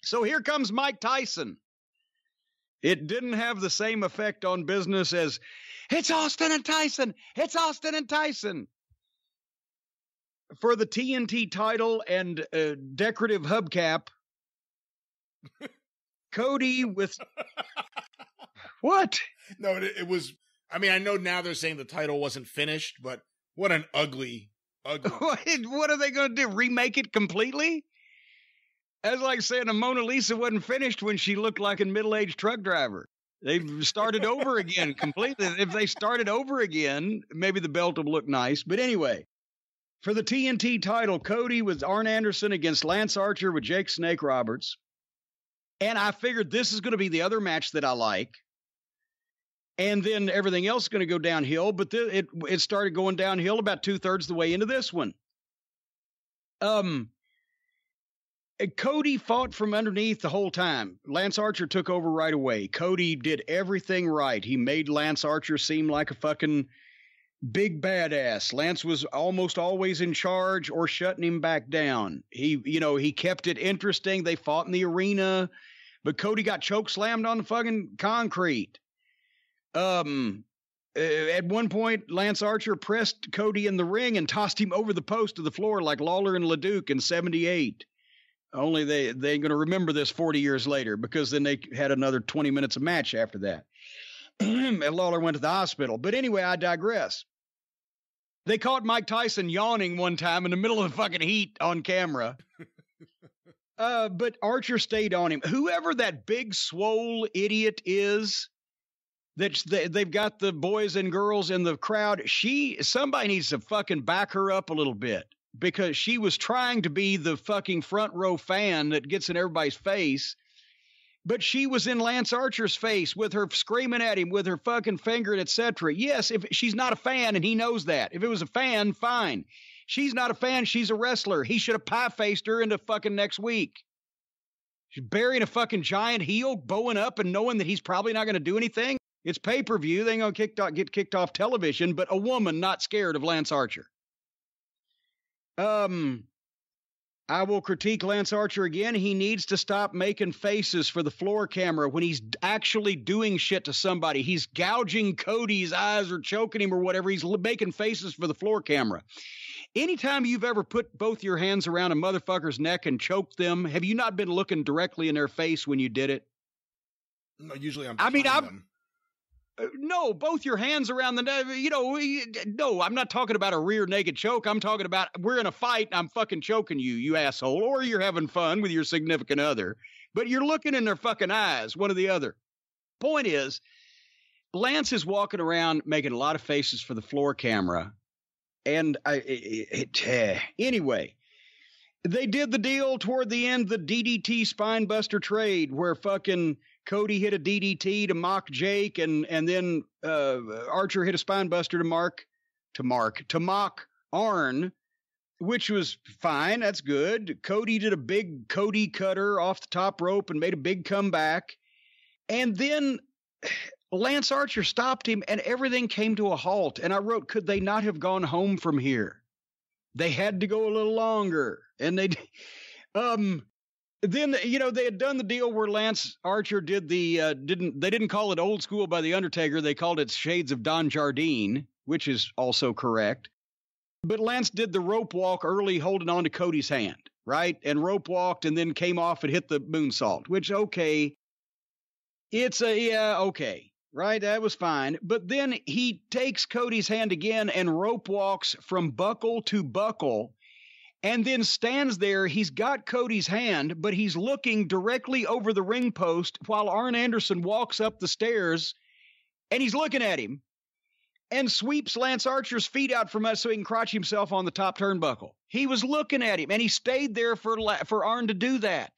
So here comes Mike Tyson. It didn't have the same effect on business as, it's Austin and Tyson. It's Austin and Tyson. For the TNT title and decorative hubcap, Cody with... What? No, it was... I mean, I know now they're saying the title wasn't finished, but what an ugly... What are they going to do? Remake it completely? That's like saying a Mona Lisa wasn't finished when she looked like a middle-aged truck driver. They've started over again completely. If they started over again, maybe the belt will look nice. But anyway, for the TNT title, Cody with Arn Anderson against Lance Archer with Jake Snake Roberts. And I figured this is going to be the other match that I like. And then everything else is going to go downhill. But it started going downhill about 2/3 the way into this one. Cody fought from underneath the whole time. Lance Archer took over right away. Cody did everything right. He made Lance Archer seem like a fucking big badass. Lance was almost always in charge or shutting him back down. He kept it interesting. They fought in the arena, but Cody got choke slammed on the fucking concrete. At one point, Lance Archer pressed Cody in the ring and tossed him over the post to the floor like Lawler and LeDuc in 78. Only they ain't going to remember this 40 years later, because then they had another 20 minutes of match after that. And Lawler went to the hospital. But anyway, I digress. They caught Mike Tyson yawning one time in the middle of the fucking heat on camera. But Archer stayed on him. Whoever that big swole idiot is, they've got the boys and girls in the crowd. Somebody needs to fucking back her up a little bit, because she was trying to be the fucking front row fan that gets in everybody's face. But she was in Lance Archer's face with her screaming at him with her fucking finger, etc. Yes, if she's not a fan, and he knows that. If it was a fan, fine. She's not a fan. She's a wrestler. He should have pie-faced her into fucking next week. She's burying a fucking giant heel, bowing up and knowing that he's probably not going to do anything. It's pay-per-view. They ain't going to get kicked off television, but a woman not scared of Lance Archer. I will critique Lance Archer again. He needs to stop making faces for the floor camera when he's actually doing shit to somebody. He's gouging Cody's eyes or choking him or whatever. He's making faces for the floor camera. Anytime you've ever put both your hands around a motherfucker's neck and choked them, have you not been looking directly in their face when you did it? No, usually I'm them. No, both your hands around the neck. No, I'm not talking about a rear naked choke. I'm talking about we're in a fight and I'm fucking choking you, you asshole. Or you're having fun with your significant other. But you're looking in their fucking eyes, one or the other. Point is, Lance is walking around making a lot of faces for the floor camera. And anyway, they did the deal toward the end, the DDT spine buster trade, where fucking Cody hit a DDT to mock Jake, and then Archer hit a spine buster to mock Arn, which was fine. That's good. Cody did a big Cody cutter off the top rope and made a big comeback. And then Lance Archer stopped him and everything came to a halt. And I wrote, could they not have gone home from here? They had to go a little longer. And they, then, they had done the deal where Lance Archer did they didn't call it Old School by The Undertaker. They called it Shades of Don Jardine, which is also correct. But Lance did the rope walk early, holding on to Cody's hand, right? And rope walked and then came off and hit the moonsault, which, okay. Okay. Right, that was fine. But then he takes Cody's hand again and rope walks from buckle to buckle and then stands there. He's got Cody's hand, but he's looking directly over the ring post while Arn Anderson walks up the stairs, and he's looking at him and sweeps Lance Archer's feet out from us so he can crotch himself on the top turnbuckle. He was looking at him, and he stayed there for Arn to do that.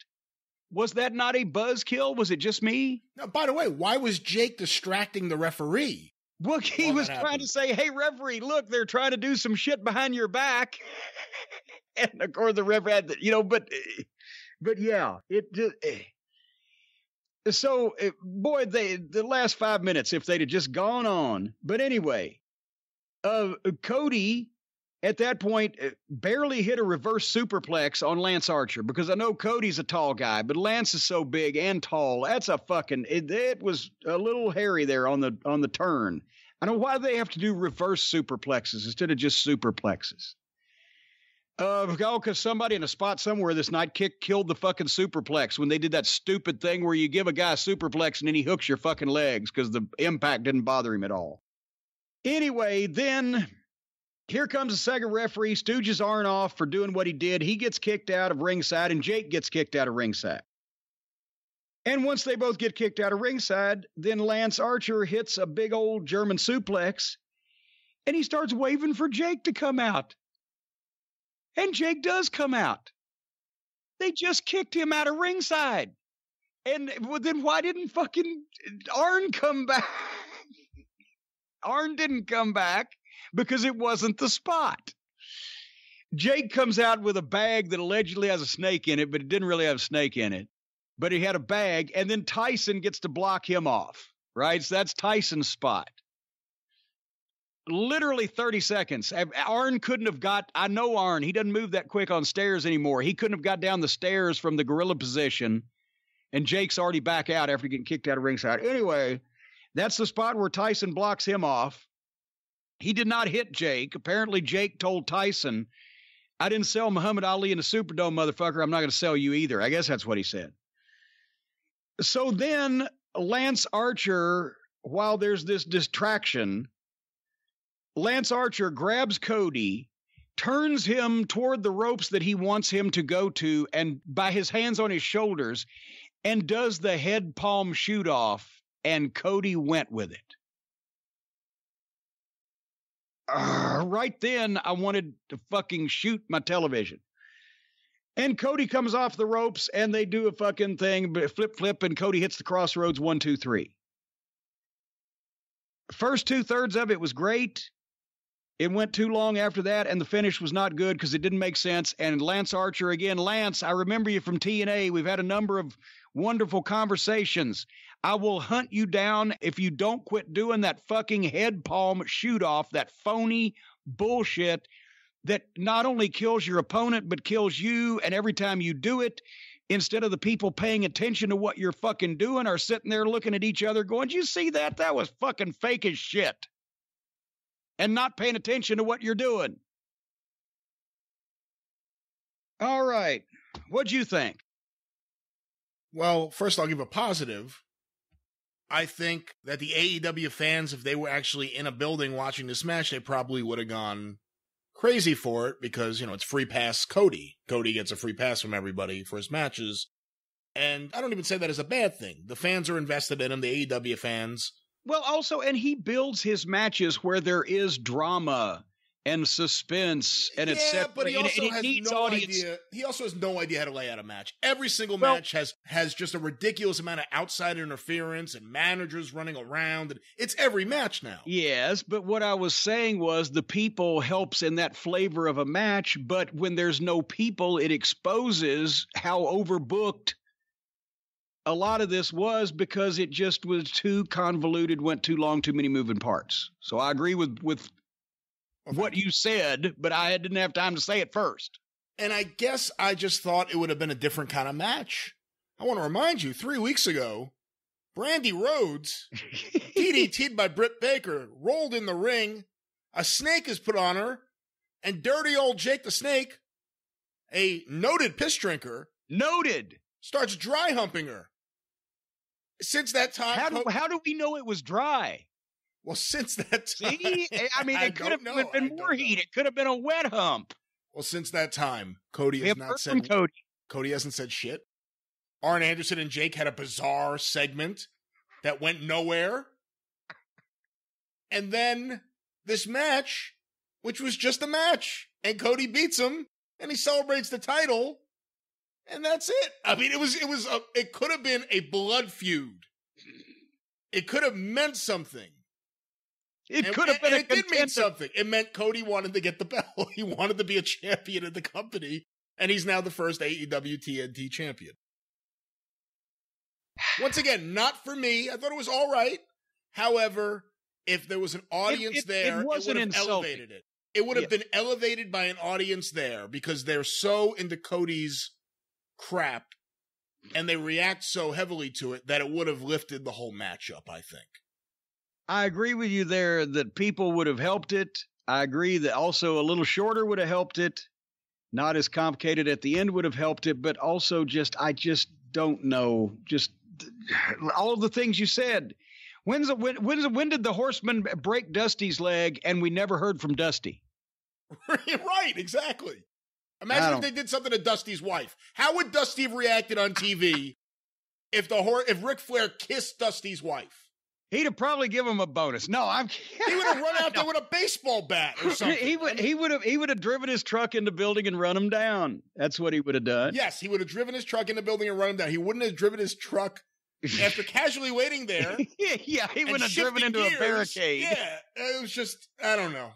Was that not a buzzkill? Was it just me? Now, by the way, why was Jake distracting the referee? Well, he was trying to say, hey, referee, look, they're trying to do some shit behind your back. And, of course, the referee had, but yeah, it just... So, boy, the last 5 minutes, if they'd have just gone on. But anyway, Cody at that point, barely hit a reverse superplex on Lance Archer, because I know Cody's a tall guy, but Lance is so big and tall. That's a fucking, it was a little hairy there on the turn. I don't know why they have to do reverse superplexes instead of just superplexes. Because somebody in a spot somewhere this night killed the fucking superplex when they did that stupid thing where you give a guy a superplex and then he hooks your fucking legs because the impact didn't bother him at all. Anyway, then here comes the second referee. Stooges aren't off for doing what he did. He gets kicked out of ringside and Jake gets kicked out of ringside. And once they both get kicked out of ringside, then Lance Archer hits a big old German suplex and he starts waving for Jake to come out. And Jake does come out. They just kicked him out of ringside. And then why didn't fucking Arn come back? Arn didn't come back because it wasn't the spot. Jake comes out with a bag that allegedly has a snake in it, but it didn't really have a snake in it. But he had a bag, and then Tyson gets to block him off, right? So that's Tyson's spot. Literally 30 seconds. Arn couldn't have got, I know Arn, he doesn't move that quick on stairs anymore. He couldn't have got down the stairs from the gorilla position, and Jake's already back out after getting kicked out of ringside. Anyway, that's the spot where Tyson blocks him off. He did not hit Jake. Apparently, Jake told Tyson, I didn't sell Muhammad Ali in the Superdome, motherfucker. I'm not going to sell you either. I guess that's what he said. So then Lance Archer, while there's this distraction, Lance Archer grabs Cody, turns him toward the ropes that he wants him to go to, and by his hands on his shoulders, and does the head palm shoot off, and Cody went with it. Right then, I wanted to fucking shoot my television. And Cody comes off the ropes, and they do a fucking thing, flip, and Cody hits the crossroads 1, 2, 3. First 2/3 of it was great. It went too long after that, and the finish was not good because it didn't make sense. And Lance Archer, again, Lance, I remember you from TNA. We've had a number of wonderful conversations. I will hunt you down if you don't quit doing that fucking head palm shoot off, that phony bullshit that not only kills your opponent, but kills you. And every time you do it, instead of the people paying attention to what you're fucking doing, are sitting there looking at each other going, did you see that? That was fucking fake as shit. And not paying attention to what you're doing. All right. What'd you think? Well, first I'll give a positive. I think that the AEW fans, if they were actually in a building watching this match, they probably would have gone crazy for it because, you know, it's free pass Cody. Cody gets a free pass from everybody for his matches. And I don't even say that as a bad thing. The fans are invested in him, the AEW fans. Well, also, and he builds his matches where there is drama and suspense and etc. But he also has no idea. He also has no idea how to lay out a match. Every single match has just a ridiculous amount of outside interference and managers running around. And it's every match now. Yes, but what I was saying was the people helps in that flavor of a match. But when there's no people, it exposes how overbooked a lot of this was because it just was too convoluted, went too long, too many moving parts. So I agree with what you said, but I didn't have time to say it first. And I guess I just thought it would have been a different kind of match. I want to remind you, 3 weeks ago, Brandy Rhodes, DDT'd by Britt Baker, rolled in the ring, a snake is put on her, and dirty old Jake the Snake, a noted piss drinker, starts dry humping her. Since that time... How do we know it was dry? Well, since that time... See? I mean, it could have been more heat. It could have been a wet hump. Well, since that time, Cody has not said... Cody hasn't said shit. Arn Anderson and Jake had a bizarre segment that went nowhere. And then this match, which was just a match, and Cody beats him, and he celebrates the title... And that's it. I mean, it could have been a blood feud. It could have meant something. It could have been it did mean something. It meant Cody wanted to get the belt. He wanted to be a champion of the company. And he's now the first AEW TNT champion. Once again, not for me. I thought it was all right. However, if there was an audience there, it would have elevated it. it would have been elevated by an audience there because they're so into Cody's crap and they react so heavily to it that it would have lifted the whole matchup, I think. I agree with you there that people would have helped it. I agree that also a little shorter would have helped it. Not as complicated at the end would have helped it, but also I just don't know. Just all of the things you said. When did the Horseman break Dusty's leg and we never heard from Dusty? Right, exactly. Imagine if they did something to Dusty's wife. How would Dusty have reacted on TV if Ric Flair kissed Dusty's wife? He'd have probably given him a bonus. No, he would have run out there with a baseball bat or something. He would have driven his truck in the building and run him down. That's what he would have done. Yes, he would have driven his truck in the building and run him down. He wouldn't have driven his truck after casually waiting there. Yeah, he wouldn't have driven into a barricade. Yeah, it was just, I don't know.